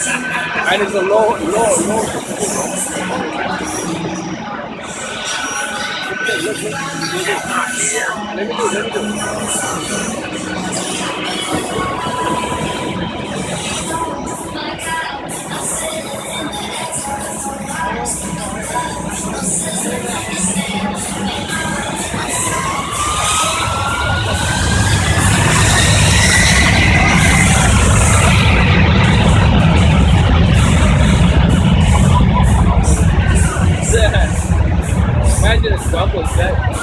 And it's a low. Let me do. Imagine a double set.